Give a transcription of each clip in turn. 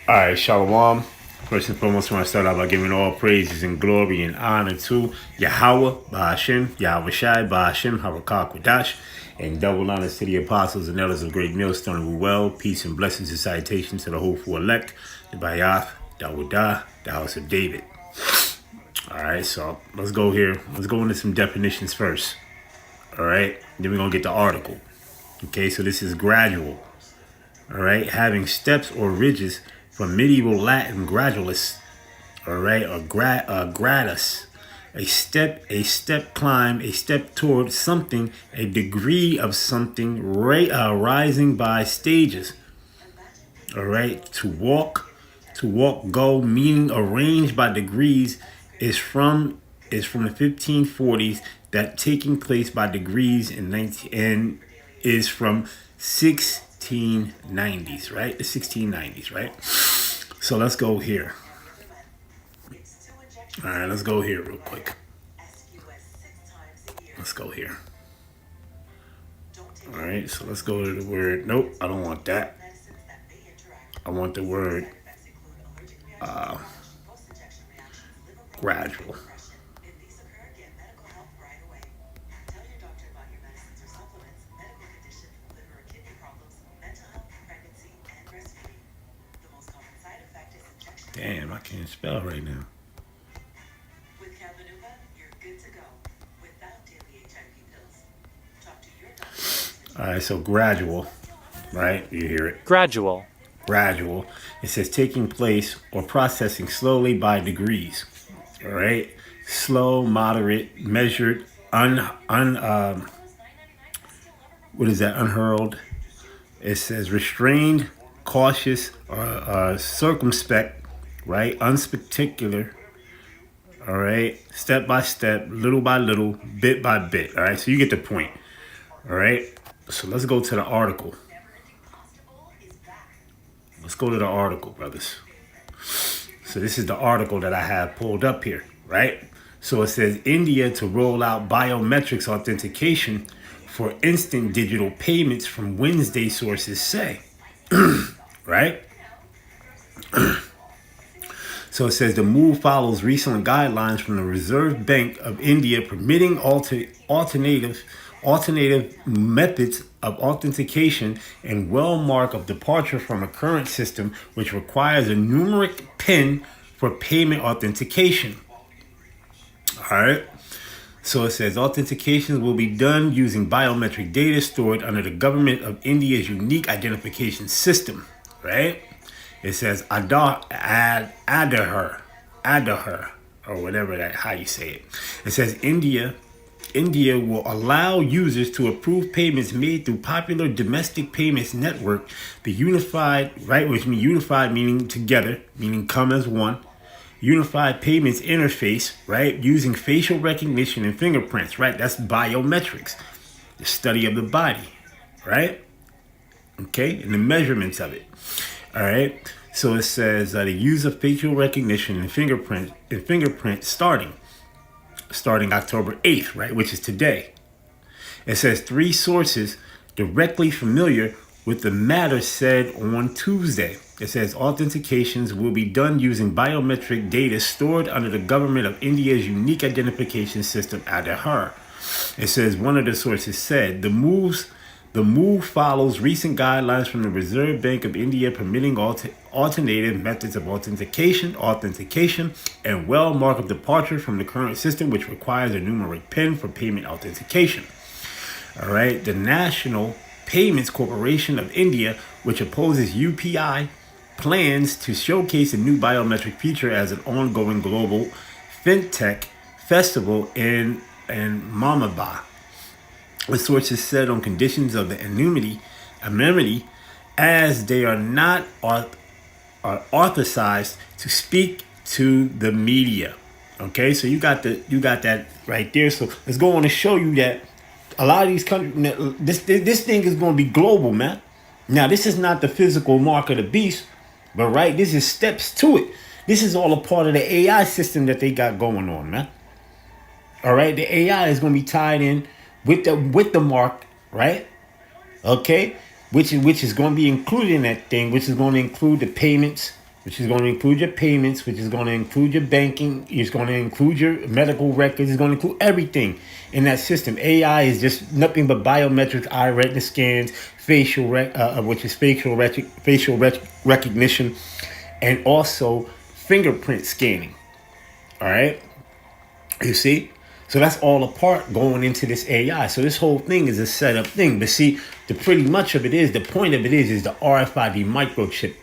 All right, Shalom. First and foremost, I want to start out by giving all praises and glory and honor to Yahweh, Ba'ashem, Yahweh Shai, Ba'ashem, Harakah Kodash, and double honors to the apostles and elders of Great Millstone who well, peace and blessings and salutations to the hopeful elect, the Bayath, Dawodah, the house of David. All right, so let's go here. Let's go into some definitions first. All right, then we're going to get the article. Okay, so this is gradual. All right, having steps or ridges from medieval Latin gradualis, all right, or gratus, a step climb, a step toward something, a degree of something, rising by stages, all right, to walk, go, meaning arranged by degrees, is from the 1540s, that taking place by degrees in 19 and is from 1690s, right? The 1690s, right? So let's go here. All right, let's go here real quick. Let's go here. All right, so let's go to the word. Nope, I don't want that. I want the word gradual. Damn, I can't spell right now. All right, so gradual, right? You hear it. Gradual. Gradual. It says taking place or processing slowly by degrees. All right, slow, moderate, measured, what is that? Unhurled. It says restrained, cautious, circumspect. Right, unspectacular. All right, step by step, little by little, bit by bit. All right, so you get the point. All right, so let's go to the article. Let's go to the article, brothers. So this is the article that I have pulled up here, right? So it says India to roll out biometrics authentication for instant digital payments from Wednesday, sources say. Right? So it says the move follows recent guidelines from the Reserve Bank of India permitting alternative methods of authentication and mark of departure from a current system which requires a numeric PIN for payment authentication. All right. So it says authentications will be done using biometric data stored under the government of India's unique identification system. Right. It says Adar, or whatever that how you say it. It says India will allow users to approve payments made through popular domestic payments network, the unified, right, which means unified meaning together, meaning come as one. Unified payments interface, right, using facial recognition and fingerprints, right? That's biometrics, the study of the body, right? Okay, and the measurements of it. All right, so it says the use of facial recognition and fingerprint starting October 8th, right, which is today. It says 3 sources directly familiar with the matter said on Tuesday. It says authentications will be done using biometric data stored under the government of India's unique identification system, Aadhaar. It says one of the sources said the move follows recent guidelines from the Reserve Bank of India permitting alternative methods of authentication, and mark of departure from the current system, which requires a numeric PIN for payment authentication. All right, the National Payments Corporation of India, which opposes UPI, plans to showcase a new biometric feature as an ongoing global fintech festival in Mumbai. The sources said on conditions of the anonymity, as they are not authorized to speak to the media. Okay, so you got that right there. So let's go on to show you that a lot of these countries, this thing is going to be global, man. Now, this is not the physical mark of the beast, but right, this is steps to it. This is all a part of the AI system that they got going on, man. All right, the AI is going to be tied in with the mark, right? Okay, which is going to be included in that thing, which is going to include the payments, which is going to include your payments, which is going to include your banking, it's going to include your medical records, it's going to include everything in that system. AI is just nothing but biometric eye retina scans, which is facial recognition, and also fingerprint scanning. All right, you see. So that's all a part going into this AI. So this whole thing is a setup thing. But see, the point of it is the RFID microchip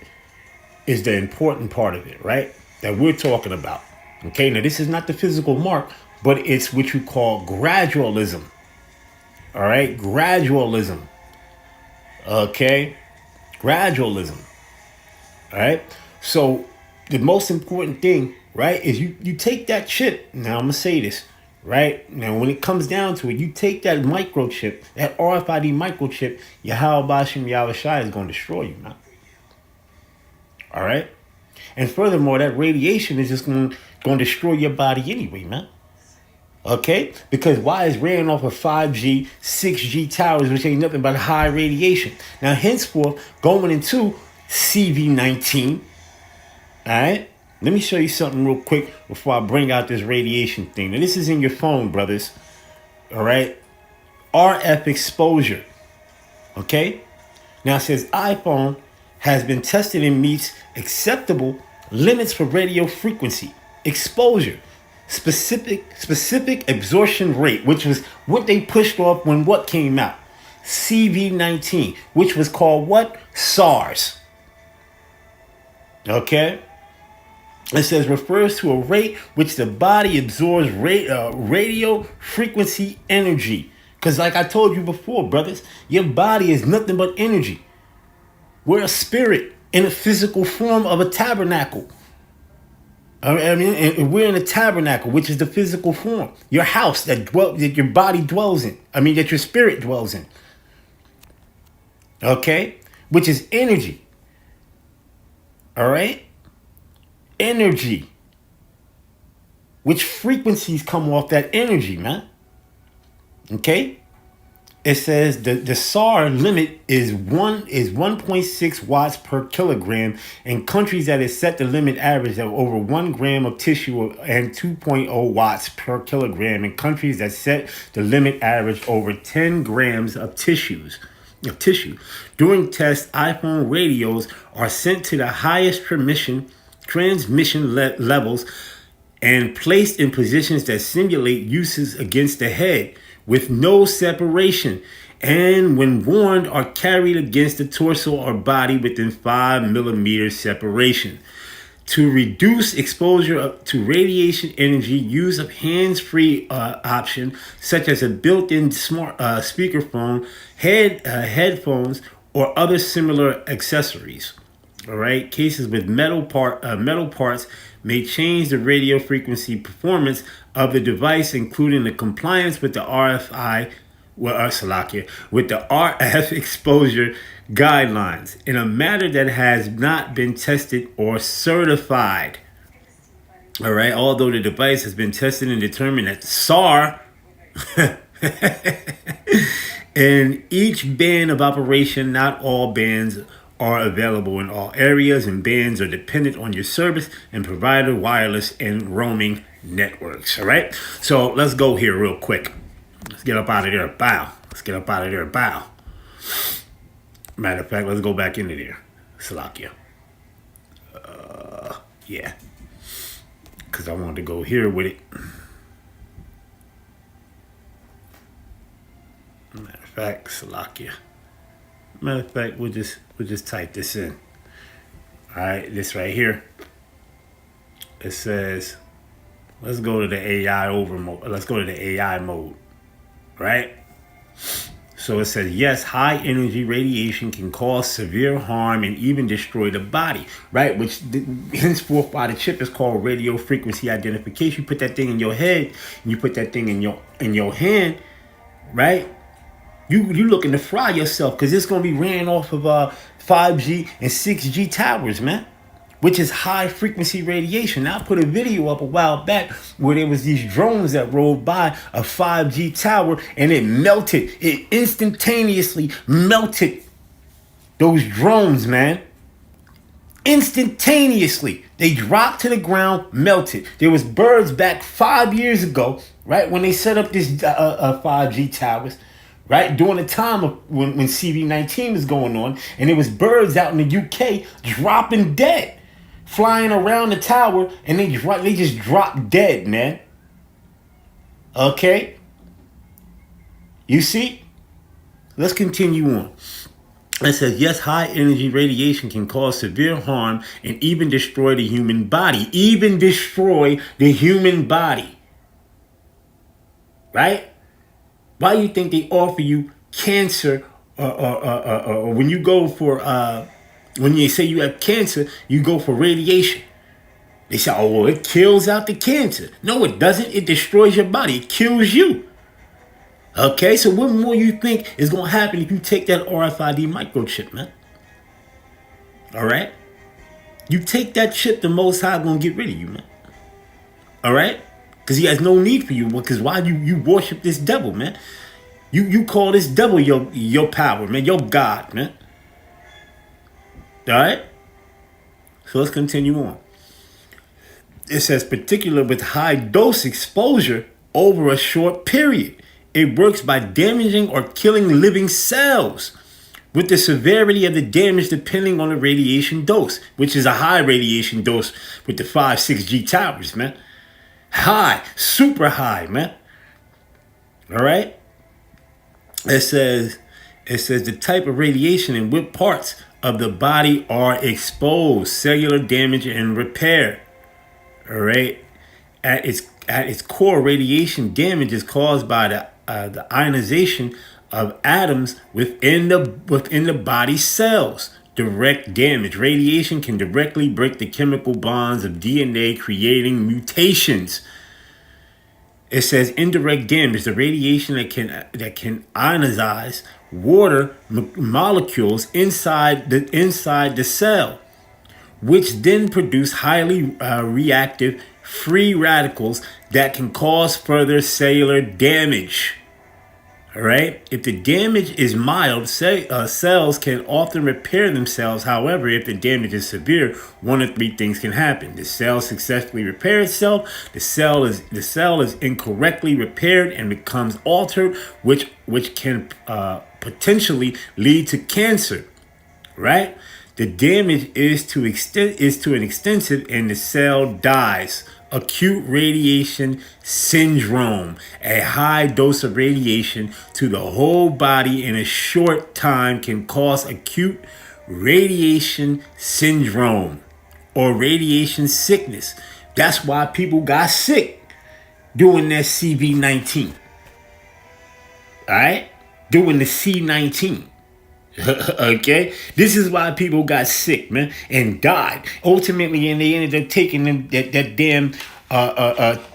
is the important part of it, right? That we're talking about. Okay, now this is not the physical mark, but it's what you call gradualism. All right, gradualism. Okay, gradualism. All right, so the most important thing, right, is you take that chip. Now I'm gonna say this. Right? Now, when it comes down to it, you take that microchip, that RFID microchip, Yahweh Bashim Yahushai is going to destroy you, man. All right? And furthermore, that radiation is just going to destroy your body anyway, man. Okay? Because why is ran off of 5G, 6G towers, which ain't nothing but high radiation. Now, henceforth, going into CV-19, all right? Let me show you something real quick before I bring out this radiation thing. Now, this is in your phone, brothers. All right. RF exposure. Okay. Now, it says iPhone has been tested and meets acceptable limits for radio frequency exposure. Specific absorption rate, which was what they pushed off when what came out? CV-19, which was called what? SARS. Okay. It says refers to a rate which the body absorbs radio frequency energy. Because like I told you before, brothers, your body is nothing but energy. We're a spirit in a physical form of a tabernacle. I mean, we're in a tabernacle, which is the physical form. Your house that your body dwells in. That your spirit dwells in. Okay? Which is energy. All right? Energy. Which frequencies come off that energy, man? Okay? It says the SAR limit is 1.6 watts per kilogram. In countries that is set the limit average of over 1 gram of tissue and 2.0 watts per kilogram. In countries that set the limit average over 10 grams of tissue. During tests, iPhone radios are sent to the highest transmission levels and placed in positions that simulate uses against the head with no separation, and when worn are carried against the torso or body within 5 millimeters separation. To reduce exposure to radiation energy, use of hands-free option such as a built-in smart speakerphone, headphones, or other similar accessories. All right, cases with metal parts may change the radio frequency performance of the device, including the compliance with the with the RF exposure guidelines in a manner that has not been tested or certified. All right, although the device has been tested and determined that SAR in each band of operation, not all bands are available in all areas, and bands are dependent on your service and provider wireless and roaming networks. All right, so let's go here real quick. Let's get up out of there. Bow. Let's get up out of there. Bow. Matter of fact, let's go back into there. Salakia. Yeah. Because I wanted to go here with it. Matter of fact, Salakia. Matter of fact, we'll just type this in. All right, this right here. It says, let's go to the AI mode. Let's go to the AI mode, right? So it says, yes, high energy radiation can cause severe harm and even destroy the body, right? Which henceforth by the chip is called radio frequency identification. You put that thing in your head, and you put that thing in your hand, right? You looking to fry yourself because it's going to be ran off of 5G and 6G towers, man, which is high frequency radiation. Now, I put a video up a while back where there was these drones that rolled by a 5G tower and it melted. It instantaneously melted those drones, man. Instantaneously, they dropped to the ground, melted. There was birds back 5 years ago, right, when they set up this 5G towers, right, during the time of when CV-19 was going on, and there was birds out in the UK dropping dead, flying around the tower, and they just dropped dead, man. Okay? You see? Let's continue on. It says, yes, high energy radiation can cause severe harm and even destroy the human body. Even destroy the human body. Right? Why do you think they offer you cancer or when you go for, when they say you have cancer, you go for radiation? They say, oh, well, it kills out the cancer. No, it doesn't. It destroys your body. It kills you. Okay, so what more you think is going to happen if you take that RFID microchip, man? All right? You take that chip, the Most High going to get rid of you, man. All right? Because he has no need for you. Because why you worship this devil, man? You call this devil your power, man, your God, man. All right? So let's continue on. It says, particularly with high dose exposure over a short period. It works by damaging or killing living cells, with the severity of the damage depending on the radiation dose, which is a high radiation dose with the 6G towers, man. High, super high, man. All right? It says the type of radiation and what parts of the body are exposed, cellular damage and repair. All right? At its core, radiation damage is caused by the ionization of atoms within the body cells. Direct damage. Radiation can directly break the chemical bonds of DNA, creating mutations. It says indirect damage. The radiation that can ionize water molecules inside the cell, which then produce highly reactive free radicals that can cause further cellular damage. All right. If the damage is mild, cells can often repair themselves. However, if the damage is severe, one of three things can happen: the cell successfully repairs itself, the cell is incorrectly repaired and becomes altered, which can potentially lead to cancer. Right. The damage is to an extensive, and the cell dies. Acute radiation syndrome. A high dose of radiation to the whole body in a short time can cause acute radiation syndrome or radiation sickness. That's why people got sick doing that CV-19. All right? Doing the C-19. Okay, this is why people got sick, man, and died ultimately, and they ended up taking them that damn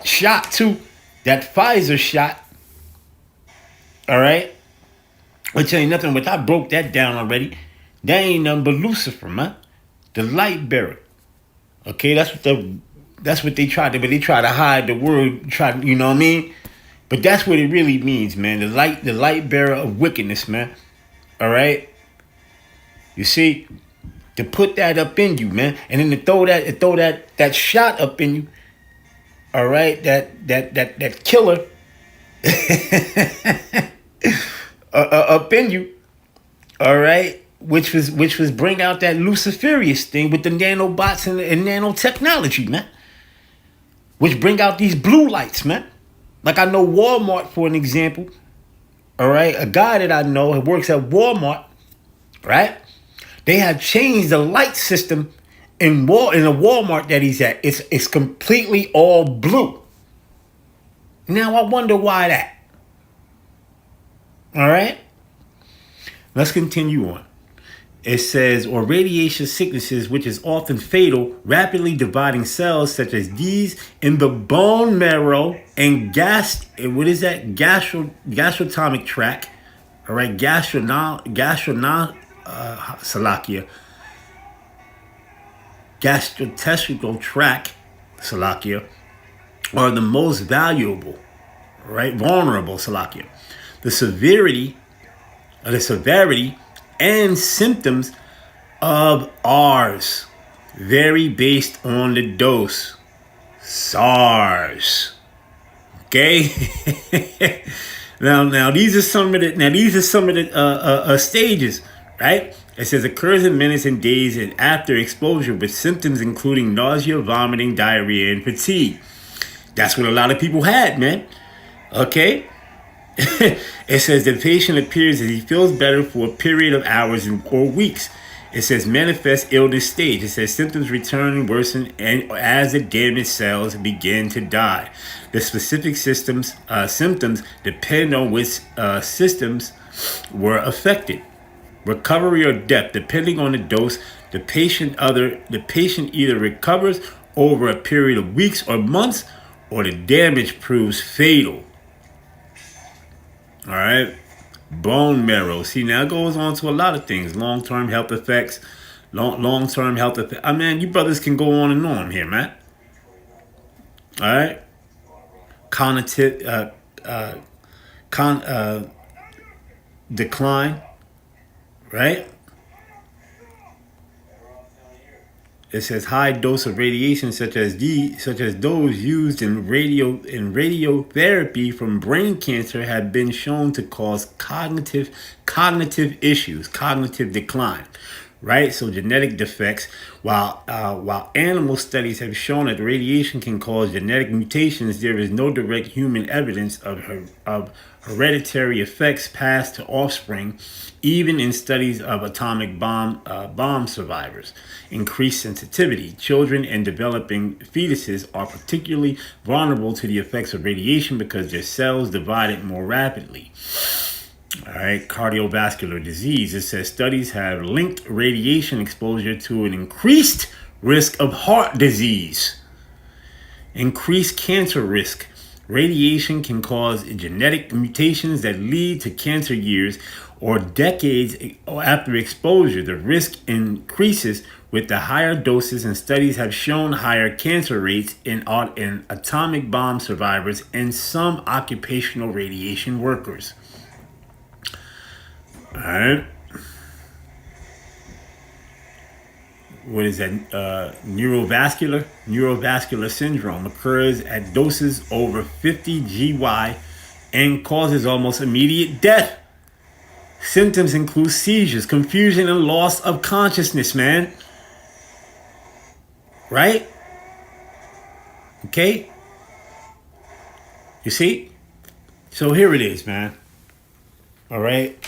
shot too, that Pfizer shot. All right, which ain't nothing. But I broke that down already. That ain't nothing but Lucifer, man, the light bearer. Okay, that's what they tried to, but they try to hide the word. You know what I mean? But that's what it really means, man. The light bearer of wickedness, man. All right. You see, to put that up in you, man, and then to throw that shot up in you. All right, that killer up in you. All right, which was bring out that Luciferious thing with the nanobots and nanotechnology, man. Which bring out these blue lights, man. Like I know Walmart, for an example. All right, a guy that I know who works at Walmart, right? They have changed the light system in the Walmart that he's at. It's completely all blue. Now I wonder why that. All right? Let's continue on. It says, or radiation sicknesses, which is often fatal, rapidly dividing cells such as these in the bone marrow and gastrotomic tract, all right, gastrointestinal tract, are the most valuable, right, vulnerable, The severity and symptoms of ours. vary based on the dose. SARS. Okay. now these are some of the stages, right? It says occurs in minutes and days and after exposure with symptoms including nausea, vomiting, diarrhea, and fatigue. That's what a lot of people had, man. Okay. It says the patient appears as he feels better for a period of hours or weeks. It says manifest illness stage. It says symptoms return and worsen and as the damaged cells begin to die. The specific symptoms depend on which systems were affected. Recovery or death, depending on the dose, the patient either recovers over a period of weeks or months, or the damage proves fatal. All right. Bone marrow. See, now it goes on to a lot of things. Long-term health effects. Long-term health effects. I mean, you brothers can go on and on here, man. All right. Cognitive decline. Right. It says high dose of radiation, such as those used in radiotherapy from brain cancer, have been shown to cause cognitive issues, cognitive decline. Right, so genetic defects. While animal studies have shown that radiation can cause genetic mutations, there is no direct human evidence of hereditary effects passed to offspring, even in studies of atomic bomb survivors. Increased sensitivity. Children and developing fetuses are particularly vulnerable to the effects of radiation because their cells divided more rapidly. All right, cardiovascular disease. It says studies have linked radiation exposure to an increased risk of heart disease, increased cancer risk. Radiation can cause genetic mutations that lead to cancer years or decades after exposure. The risk increases with the higher doses, and studies have shown higher cancer rates in atomic bomb survivors and some occupational radiation workers. All right. What is that? Neurovascular syndrome occurs at doses over 50 GY and causes almost immediate death. Symptoms include seizures, confusion, and loss of consciousness, man. Right? Okay? You see? So here it is, man. All right?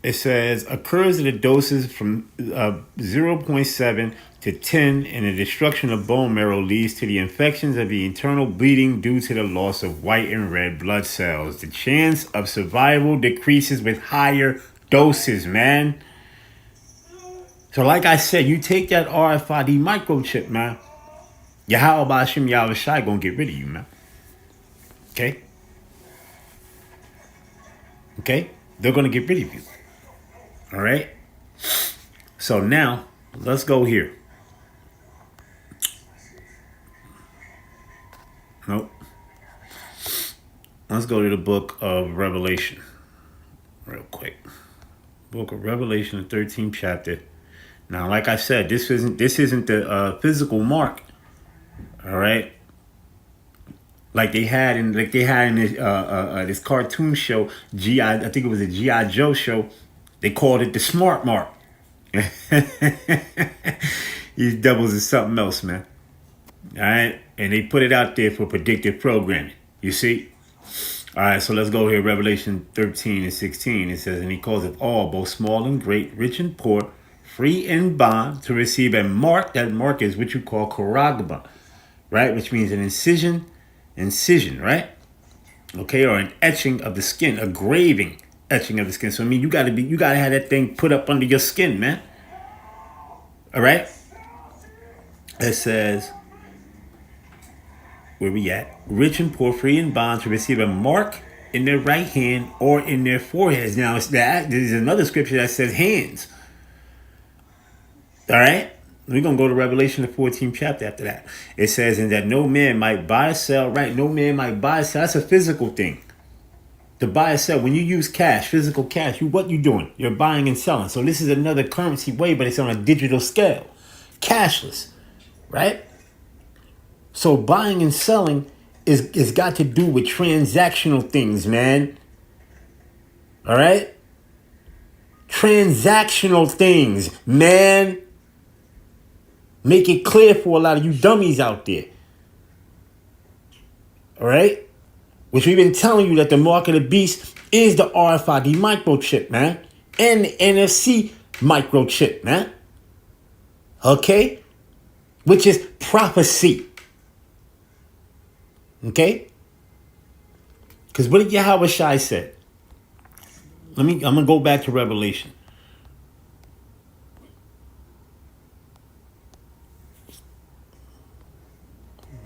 It says occurs at the doses from 0.7 to 10, and the destruction of bone marrow leads to the infections of the internal bleeding due to the loss of white and red blood cells. The chance of survival decreases with higher doses, man. So like I said, you take that RFID microchip, man. Yahweh Hashem Yahweh Shai gonna get rid of you, man. Okay? Okay? They're gonna get rid of you. All right. So now let's go here. Nope. Let's go to the book of Revelation real quick. Book of Revelation, the 13th chapter. Now, like I said, this isn't the physical mark. All right. Like they had in this cartoon show, I think it was a G.I. Joe show. They called it the smart mark. These devils is something else, man. All right. And they put it out there for predictive programming. You see? All right. So let's go here. Revelation 13 and 16. It says, and he calls it all, both small and great, rich and poor, free and bond, to receive a mark. That mark is what you call karagba, right? Which means an incision, right? Okay. Or an etching of the skin, a graving. Etching of the skin. So I mean, you gotta have that thing put up under your skin, man. All right. It says, where we at? Rich and poor, free and bond, to receive a mark in their right hand or in their foreheads. Now there's another scripture that says hands. All right. We're gonna go to Revelation, the 14th chapter. After that, it says, and that no man might buy or sell. Right. No man might buy or sell. That's a physical thing. To buy or sell, when you use cash, physical cash, what you doing? You're buying and selling. So this is another currency way, but it's on a digital scale. cashless, right? So buying and selling is got to do with transactional things, man. All right? Transactional things, man. Make it clear for a lot of you dummies out there. All right? Which we've been telling you that the mark of the beast is the RFID microchip, man. And the NFC microchip, man. Okay? Which is prophecy. Okay? Because what did Yahweh Shai said? I'm gonna go back to Revelation.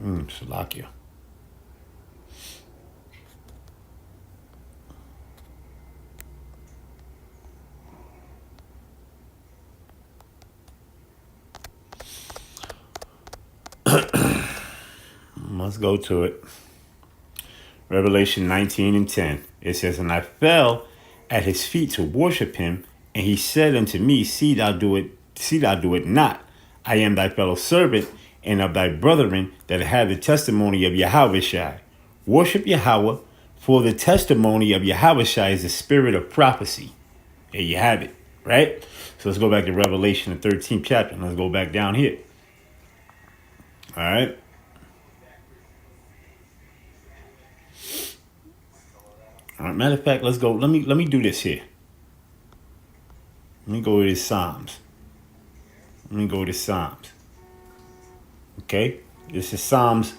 Salakia. Let's go to it. Revelation 19 and 10. It says, and I fell at his feet to worship him, and he said unto me, see thou do it not. I am thy fellow servant and of thy brethren that have the testimony of Yahweh Shai. Worship Yahweh, for the testimony of Yahweh Shai is the spirit of prophecy. There you have it, right? So let's go back to Revelation, the 13th chapter, and let's go back down here. All right. All right, matter of fact, let's go. Let me do this here. Let me go to Psalms. Okay, this is Psalms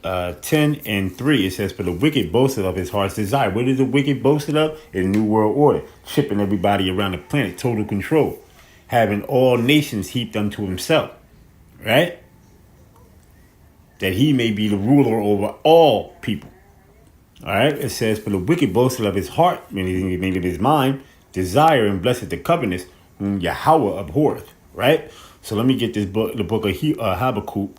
10 and 3. It says, for the wicked boasted of his heart's desire. What is the wicked boasted of? In New World Order, shipping everybody around the planet, total control, having all nations heaped unto himself, right? That he may be the ruler over all people. All right, it says, for the wicked boasted of his heart, meaning of his mind, desire and blessed the covenants, whom Yahweh abhorreth. Right? So let me get this book, the book of Habakkuk,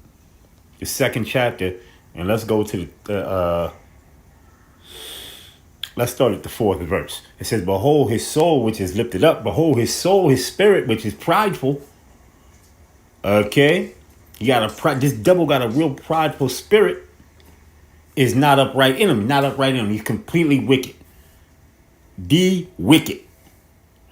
the 2nd chapter, and let's go to let's start at the 4th verse. It says, behold his soul which is lifted up, behold his soul, his spirit which is prideful. Okay? This devil got a real prideful spirit. Is not upright in him. He's completely wicked. The wicked.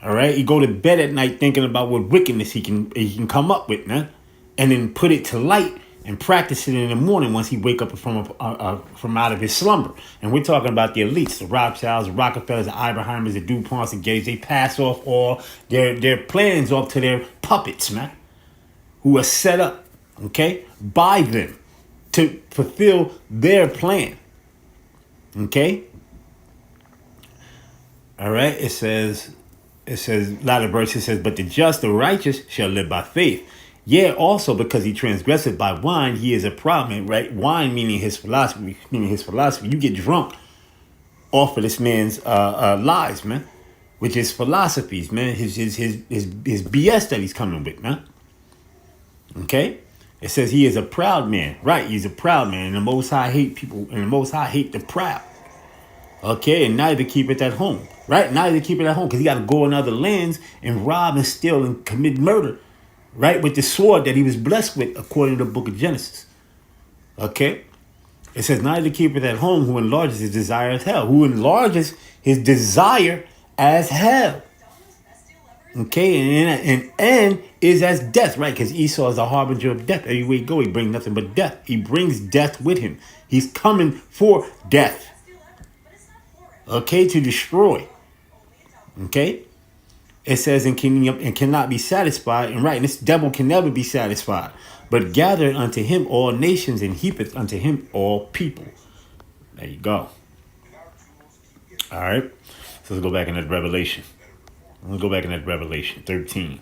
All right. You go to bed at night thinking about what wickedness he can come up with, man, and then put it to light and practice it in the morning once he wake up from out of his slumber. And we're talking about the elites, the Rothschilds, the Rockefellers, the Iberheimers, the DuPonts, the Gates. They pass off all their plans off to their puppets, man, who are set up, okay, by them to fulfill their plan. Okay? All right? It says, a lot of verses says, but the just, the righteous shall live by faith. Yeah, also because he transgresseth by wine, he is a problem, right? Wine meaning his philosophy. You get drunk off of this man's lies, man, which is philosophies, man, his BS that he's coming with, man. Okay? It says he is a proud man. Right, he's a proud man. And the Most High hate people. And the Most High hate the proud. Okay, and neither keep it at home. Right, neither keep it at home. Because he got to go in other lands and rob and steal and commit murder. Right, with the sword that he was blessed with according to the book of Genesis. Okay. It says neither keep it at home who enlarges his desire as hell. Who enlarges his desire as hell. Okay, and is as death, right? Because Esau is a harbinger of death. Everywhere he go, he brings nothing but death. He brings death with him. He's coming for death. Okay, to destroy. Okay, it says and cannot be satisfied. And right, and this devil can never be satisfied. But gather unto him all nations and heapeth unto him all people. There you go. All right, so let's go back into Revelation. Let's go back in that Revelation 13.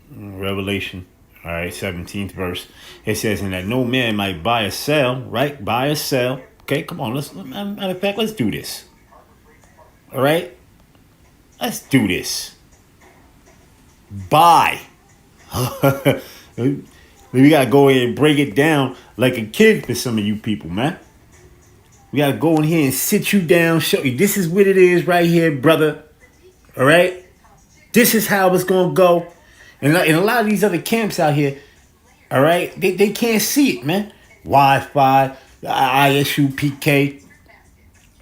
Revelation, all right, 17th verse. It says, and that no man might buy or sell, right? Buy or sell. Okay, come on. Matter of fact, let's do this. All right? Let's do this. Buy. We got to go in and break it down like a kid for some of you people, man. We got to go in here and sit you down, show you this is what it is right here, brother. All right? This is how it's going to go. And a lot of these other camps out here, all right, they can't see it, man. Wi-Fi, ISUPK,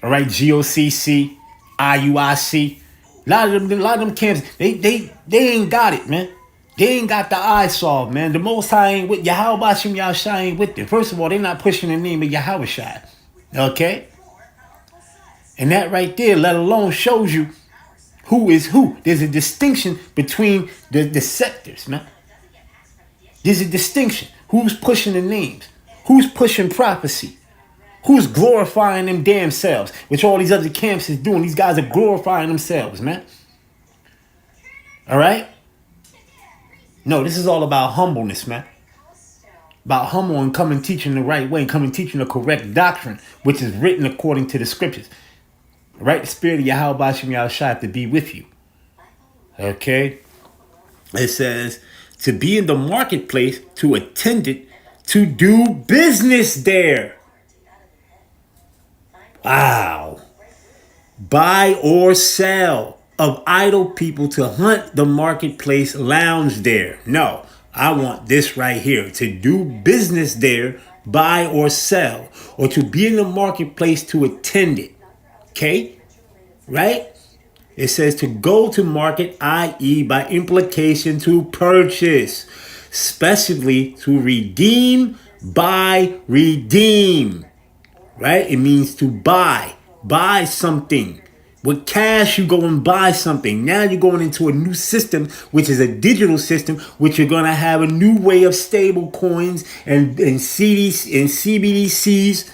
all right, GOCC, IUIC. A lot of them camps, they ain't got it, man. They ain't got the eye solved, man. The Most High ain't with Yahweh Bashim Yahshai ain't with them. First of all, they're not pushing the name of Yahweh Shai. Okay? And that right there, let alone, shows you who is who. There's a distinction between the sectors, man. There's a distinction. Who's pushing the names? Who's pushing prophecy? Who's glorifying them damn selves? Which all these other camps is doing. These guys are glorifying themselves, man. All right? No, this is all about humbleness, man. About humble and coming teaching the right way, and coming teaching the correct doctrine, which is written according to the scriptures. Right? The spirit of Yahweh Bashim Yahushua to be with you. Okay? It says, to be in the marketplace, to attend it, to do business there. Wow. Buy or sell of idle people, to hunt the marketplace, lounge there. No, I want this right here. To do business there, buy or sell, or to be in the marketplace, to attend it. Okay? Right? It says to go to market, i.e. by implication to purchase, especially to redeem, buy, redeem. Right? It means to buy something. With cash, you go and buy something. Now you're going into a new system, which is a digital system, which you're going to have a new way of stable coins and CDs and CBDCs.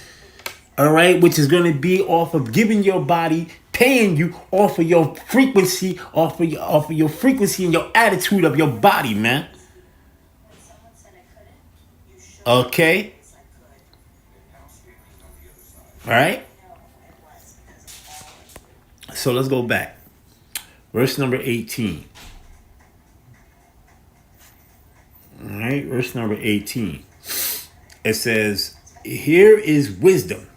All right, which is going to be off of giving your body, paying you off of your frequency, off of your frequency and your attitude of your body, man. Okay. All right. So let's go back. Verse number 18. All right, verse number 18. It says, here is wisdom.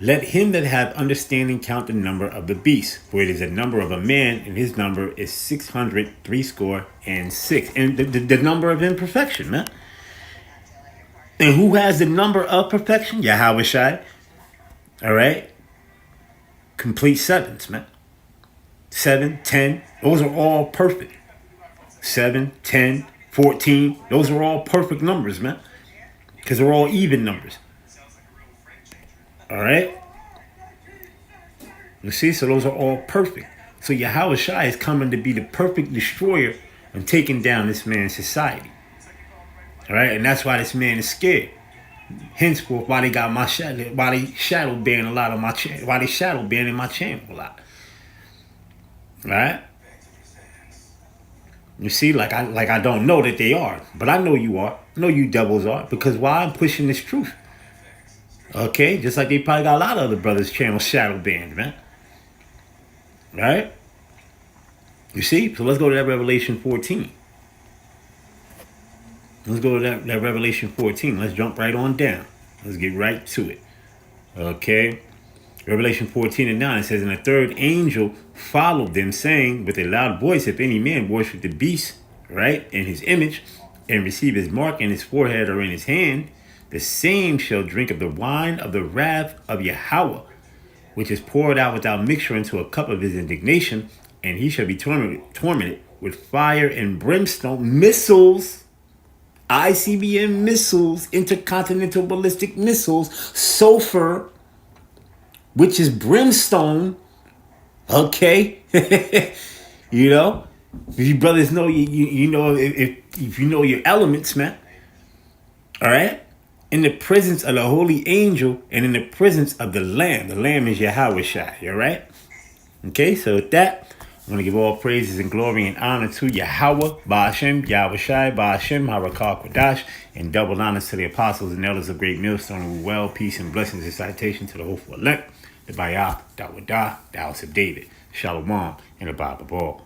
Let him that hath understanding count the number of the beast, for it is a number of a man, and his number is 666. And the number of imperfection, man. And who has the number of perfection? Yahweh Shai. All right. Complete sevens, man. 7, 10. Those are all perfect. 7, 10, 14. Those are all perfect numbers, man. Because they're all even numbers. All right. You see, so those are all perfect. So Yahweh Shai is coming to be the perfect destroyer and taking down this man's society. All right, and that's why this man is scared. Henceforth, why they got my shadow, why they shadow ban a lot of my channel, why they shadow banning my channel a lot. All right. You see, like I don't know that they are, but I know you are. I know you devils are, because why? I'm pushing this truth. Okay, just like they probably got a lot of other brothers' channel shadow banned, man. All right. You see, so let's go to that Revelation 14. Let's go to that Revelation 14. Let's jump right on down. Let's get right to it. Okay. Revelation 14:9 says, and the third angel followed them, saying with a loud voice, if any man worship the beast, right, in his image, and receive his mark in his forehead or in his hand, the same shall drink of the wine of the wrath of Yahweh, which is poured out without mixture into a cup of his indignation, and he shall be tormented with fire and brimstone, missiles, ICBM missiles, intercontinental ballistic missiles, sulfur, which is brimstone. Okay. You know, if you brothers know, you know, if you know your elements, man. All right. In the presence of the holy angel and in the presence of the Lamb. The Lamb is Yahweh Shai. All right. Okay. So with that, I'm going to give all praises and glory and honor to Yahweh, Ba'ashem, Yahweh Shai, Ba'ashem, Harakah Kodash, and double honors to the apostles and elders of Great Millstone, who well, peace, and blessings and citation to the hopeful elect, the Bayah, Dawadah, the house of David, Shalom, and the Bible Ball.